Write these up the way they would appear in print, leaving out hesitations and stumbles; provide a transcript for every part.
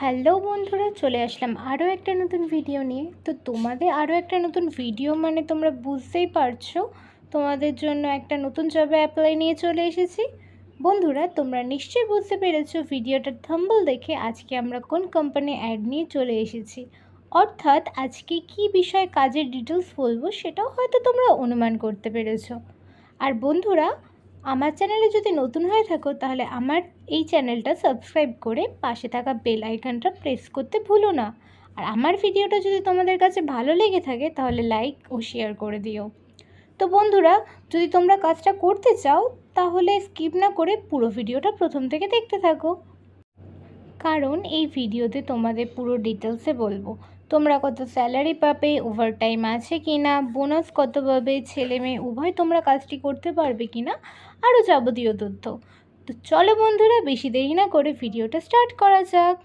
Hello বন্ধুরা, চলে আসলাম আরও একটা নতুন ভিডিও নিয়ে। তো তোমাদের আরও একটা নতুন ভিডিও মানে তোমরা বুঝতেই পারছো, তোমাদের জন্য একটা নতুন জবে অ্যাপ্লাই নিয়ে চলে এসেছি। বন্ধুরা, তোমরা নিশ্চয়ই বুঝতে পেরেছো ভিডিওটার থাম্বনেল দেখে আজকে আমরা কোন কোম্পানি অ্যাড নিয়ে চলে এসেছি। অর্থাৎ আজকে কি বিষয়ে কাজের ডিটেলস বলবো সেটাও হয়তো তোমরা অনুমান করতে পেরেছো। আর বন্ধুরা, আমার চ্যানেলে যদি নতুন হয়ে থাকো তাহলে আমার এই চ্যানেলটা সাবস্ক্রাইব করে পাশে থাকা বেল আইকনটা প্রেস করতে ভুলো না। আর আমার ভিডিওটা যদি তোমাদের কাছে ভালো লেগে থাকে তাহলে লাইক ও শেয়ার করে দিও। তো বন্ধুরা, যদি তোমরা কাজটা করতে চাও তাহলে স্কিপ না করে পুরো ভিডিওটা প্রথম থেকে দেখতে থাকো, কারণ এই ভিডিওতে তোমাদের পুরো ডিটেলসে বলবো তোমরা কত স্যালারি পাবে, ওভারটাইম আছে কি না, বোনাস কত পাবে, ছেলে মেয়ে উভয় তোমরা কাজটি করতে পারবে কি না, আরও যাবতীয় তথ্য। তো চলো বন্ধুরা, বেশি দেরি না করে ভিডিওটা স্টার্ট করা যাক।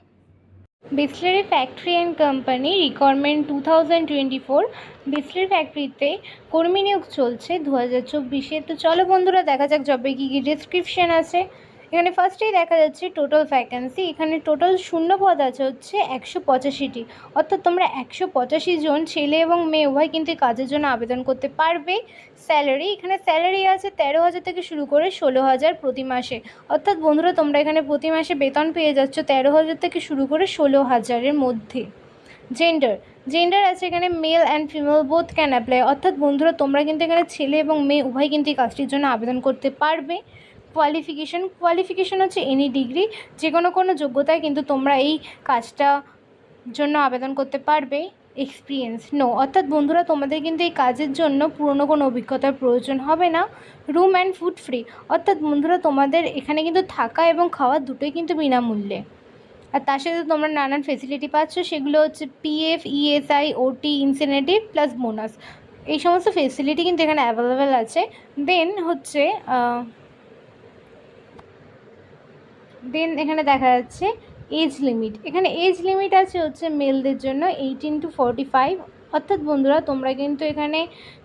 Bisleri factory and company requirement 2024। Bisleri ফ্যাক্টরিতে কর্মী নিয়োগ চলছে 2024-এ। তো চলো বন্ধুরা, দেখা যাক জবে কী কী ডেসক্রিপশান আছে। এখানে ফার্স্টেই দেখা যাচ্ছে টোটাল ভ্যাকেন্সি। এখানে টোটাল শূন্য পদ আছে হচ্ছে 185টি, অর্থাৎ তোমরা 185 জন ছেলে এবং মেয়ে উভয় কিন্তু কাজের জন্য আবেদন করতে পারবে। স্যালারি, এখানে স্যালারি আছে 13,000 থেকে শুরু করে 16,000 প্রতি মাসে। অর্থাৎ বন্ধুরা, তোমরা এখানে প্রতি মাসে বেতন পেয়ে যাচ্ছ 13,000 থেকে শুরু করে 16,000-এর মধ্যে। জেন্ডার আছে এখানে male and female both can apply, অর্থাৎ বন্ধুরা তোমরা কিন্তু এখানে ছেলে এবং মেয়ে উভয় কিন্তু এই কাজটির জন্য আবেদন করতে পারবে। কোয়ালিফিকেশন হচ্ছে এনি ডিগ্রি, যে কোনো যোগ্যতায় কিন্তু তোমরা এই কাজটা জন্য আবেদন করতে পারবে। এক্সপিরিয়েন্স নো, অর্থাৎ বন্ধুরা তোমাদের কিন্তু এই কাজের জন্য পুরনো কোনো অভিজ্ঞতার প্রয়োজন হবে না। রুম অ্যান্ড ফুড ফ্রি, অর্থাৎ বন্ধুরা তোমাদের এখানে কিন্তু থাকা এবং খাওয়া দুটোই কিন্তু বিনামূল্যে। আর তার সাথে তোমরা নানান ফেসিলিটি পাচ্ছ, সেগুলো হচ্ছে পিএফ, ইএসআই, ওটি, ইনসেনেটিভ প্লাস বোনাস। এই সমস্ত ফেসিলিটি কিন্তু এখানে অ্যাভেলেবেল আছে। দেন এখানে দেখা যাচ্ছে এজ লিমিট। এখানে এজ লিমিট আছে হচ্ছে মেলদের জন্য 18 to 45, অর্থাৎ বন্ধুরা তোমরা কিন্তু এখানে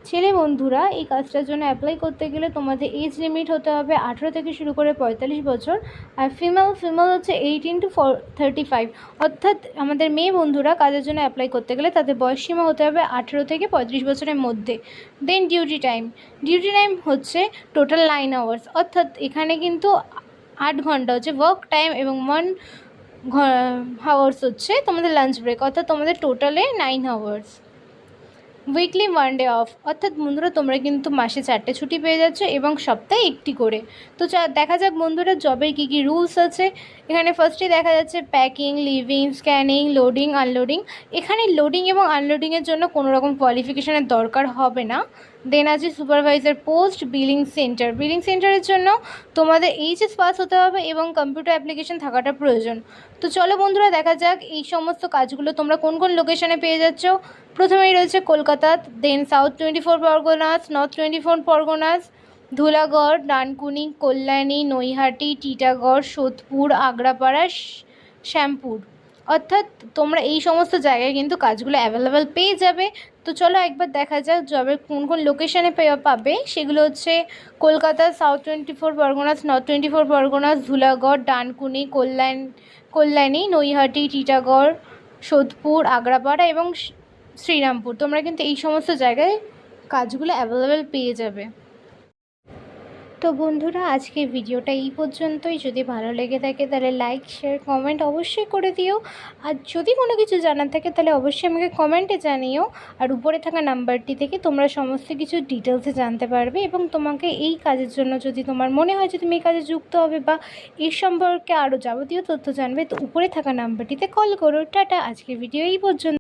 ছেলে বন্ধুরা এই কাজটার জন্য অ্যাপ্লাই করতে গেলে তোমাদের এজ লিমিট হতে হবে 18 থেকে শুরু করে 45 বছর। আর ফিমেল হচ্ছে 18 to 35, অর্থাৎ আমাদের মেয়ে বন্ধুরা কাজের জন্য অ্যাপ্লাই করতে গেলে তাদের বয়সসীমা হতে হবে 18 থেকে 35 বছরের মধ্যে। দেন ডিউটি টাইম হচ্ছে টোটাল 9 আওয়ার্স, অর্থাৎ এখানে কিন্তু 8 ঘন্টা হচ্ছে ওয়ার্ক টাইম এবং 1 আওয়ার্স হচ্ছে তোমাদের লাঞ্চ ব্রেক, অর্থাৎ তোমাদের টোটালে 9 আওয়ার্স। উইকলি 1 ডে অফ, অর্থাৎ বন্ধুরা তোমরা কিন্তু মাসে 4টে ছুটি পেয়ে যাচ্ছ এবং সপ্তাহে 1টি করে। তো দেখা যাক বন্ধুরা জবের কী কী রুলস আছে। এখানে ফার্স্টে দেখা যাচ্ছে packing, living, scanning, loading, unloading. এখানে লোডিং এবং আনলোডিংয়ের জন্য কোনো রকম কোয়ালিফিকেশানের দরকার হবে না। দেন আছে সুপারভাইজার পোস্ট। বিলিং সেন্টারের জন্য তোমাদের এইচএস পাস হতে হবে এবং কম্পিউটার অ্যাপ্লিকেশন থাকাটা প্রয়োজন। তো চলো বন্ধুরা, দেখা যাক এই সমস্ত কাজগুলো তোমরা কোন কোন লোকেশনে পেয়ে যাচ্ছ। প্রথমেই রয়েছে কলকাতা, দেন সাউথ 24 পরগনাস, নর্থ 24 পরগনাস, ধুলাগড়, ডানকুনি, কল্যাণী, নৈহাটি, টিটাগড়, সোদপুর, আগ্রাপাড়া, শ্যামপুর, অর্থাৎ তোমরা এই সমস্ত জায়গায় কিন্তু কাজগুলো অ্যাভেলেবেল পেয়ে যাবে। তো চলো একবার দেখা যাক জবের কোন কোন লোকেশানে পাবে। সেগুলো হচ্ছে কলকাতা, সাউথ 24 পরগনাস, নর্থ 24 পরগনাস, ধুলাগড়, ডানকুনি, কল্যাণী, নৈহাটি, টিটাগড়, সোদপুর, আগ্রাপাড়া এবং শ্রীরামপুর। তোমরা কিন্তু এই সমস্ত জায়গায় কাজগুলো অ্যাভেলেবেল পেয়ে যাবে। তো বন্ধুরা, আজকে ভিডিওটা এই পর্যন্তই। যদি ভালো লেগে থাকে তাহলে লাইক, শেয়ার, কমেন্ট অবশ্যই করে দিও। আর যদি কোনো কিছু জানার থাকে তাহলে অবশ্যই আমাকে কমেন্টে জানিও। আর উপরে থাকা নাম্বারটি থেকে তোমরা সমস্ত কিছু ডিটেলসে জানতে পারবে এবং তোমাকে এই কাজের জন্য যদি তোমার মনে হয় যে তুমি এই কাজে যুক্ত হবে বা এর সম্পর্কে আরও যাবতীয় তথ্য জানবে, তো উপরে থাকা নাম্বারটিতে কল করো। টাটা, আজকের ভিডিও এই পর্যন্ত।